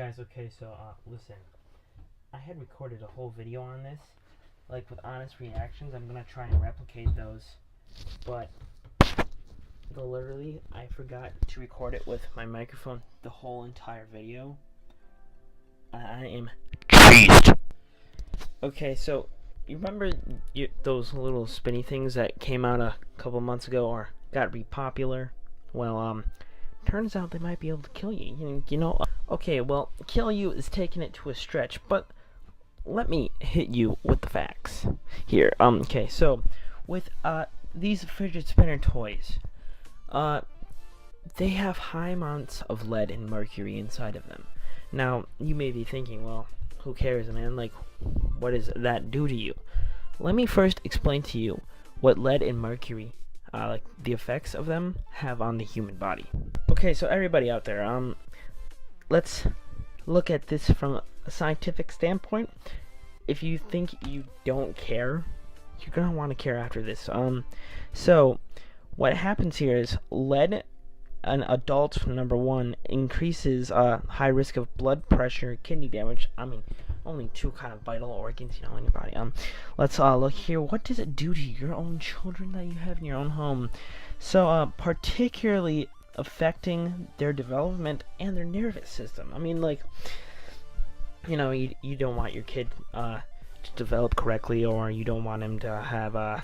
Guys, okay, so listen, I had recorded a whole video on this, like with honest reactions. I'm gonna try and replicate those, but literally I forgot to record it with my microphone the whole entire video. I am cheesed. Okay, so you remember those little spinny things that came out a couple months ago or got to be popular? Well, turns out they might be able to kill you. You know. Okay, well, kill you is taking it to a stretch, but let me hit you with the facts here. Okay, so with these fidget spinner toys, they have high amounts of lead and mercury inside of them. Now, you may be thinking, well, who cares, man? Like, what does that do to you? Let me first explain to you what lead and mercury, like the effects of them, have on the human body. Okay, so everybody out there, let's look at this from a scientific standpoint. If you think you don't care, you're gonna want to care after this. So what happens here is lead in adults, number one, increases high risk of blood pressure, kidney damage. I mean, only two kind of vital organs, you know, in your body. Let's look here. What does it do to your own children that you have in your own home? So particularly affecting their development and their nervous system. I mean, like, you know, you don't want your kid to develop correctly, or you don't want him to have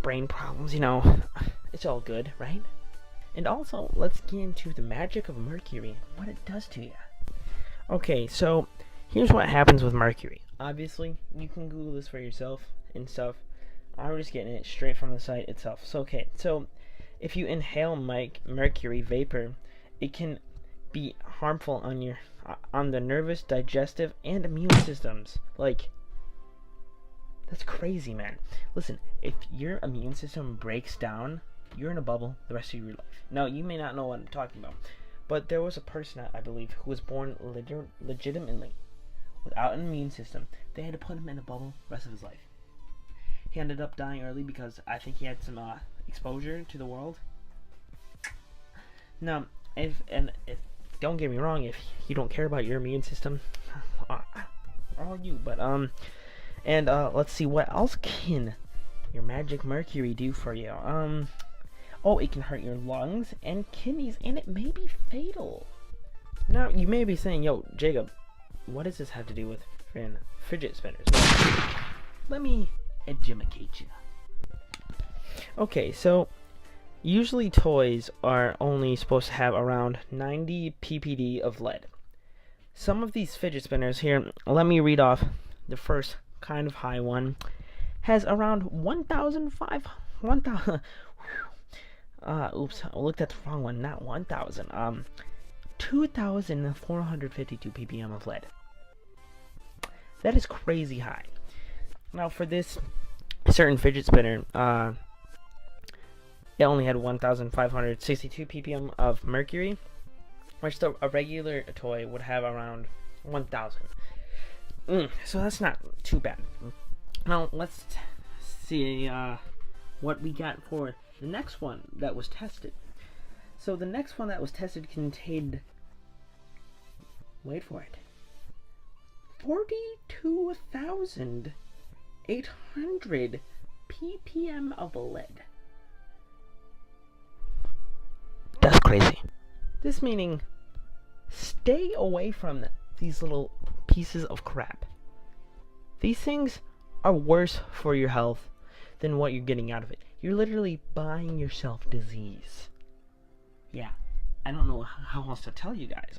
brain problems, you know. It's all good, right? And also, let's get into the magic of mercury, what it does to you. Okay, so here's what happens with mercury. Obviously, you can Google this for yourself and stuff. I'm just getting it straight from the site itself. So, okay, so if you inhale mercury vapor, it can be harmful on the nervous, digestive, and immune systems. Like, that's crazy, man. Listen, if your immune system breaks down, you're in a bubble the rest of your life. Now, you may not know what I'm talking about, but there was a person, I believe, who was born legitimately without an immune system. They had to put him in a bubble the rest of his life. He ended up dying early because I think he had some exposure to the world. Now, if don't get me wrong, if you don't care about your immune system, all you. But let's see, what else can your magic mercury do for you? Oh, it can hurt your lungs and kidneys, and it may be fatal. Now, you may be saying, yo, Jacob, what does this have to do with fidget spinners? Well, let me educate you. Okay, so usually toys are only supposed to have around 90 ppd of lead. Some of these fidget spinners here, let me read off the first kind of high one, has around 1,500. Oops, I looked at the wrong one, not 1,000. 2,452 ppm of lead. That is crazy high. Now, for this certain fidget spinner, it only had 1,562 ppm of mercury, which a regular toy would have around 1,000. So that's not too bad. Now, let's see what we got for the next one that was tested. So the next one that was tested contained, wait for it, 42,800 ppm of lead. That's crazy. This meaning, stay away from these little pieces of crap. These things are worse for your health than what you're getting out of it. You're literally buying yourself disease. Yeah, I don't know how else to tell you guys.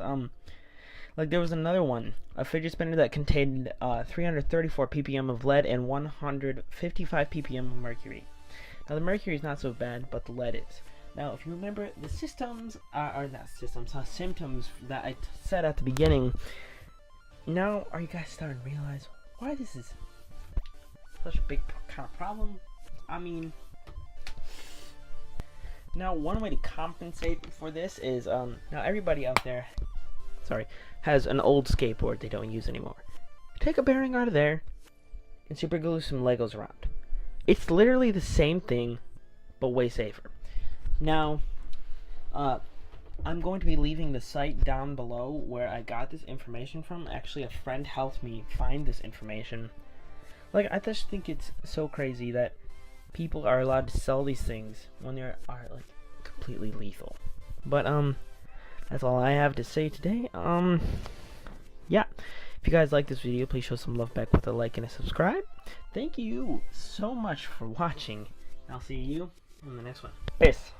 Like, there was another one, a fidget spinner that contained 334 ppm of lead and 155 ppm of mercury. Now, the mercury is not so bad, but the lead is. Now, if you remember the symptoms that I said at the beginning, now are you guys starting to realize why this is such a big kind of problem? I mean, now one way to compensate for this is, now everybody out there, has an old skateboard they don't use anymore. Take a bearing out of there and super glue some Legos around. It's literally the same thing, but way safer. Now, I'm going to be leaving the site down below where I got this information from. Actually, a friend helped me find this information. Like, I just think it's so crazy that people are allowed to sell these things when they are like completely lethal. But that's all I have to say today. Yeah. If you guys like this video, please show some love back with a like and a subscribe. Thank you so much for watching. I'll see you in the next one. Peace.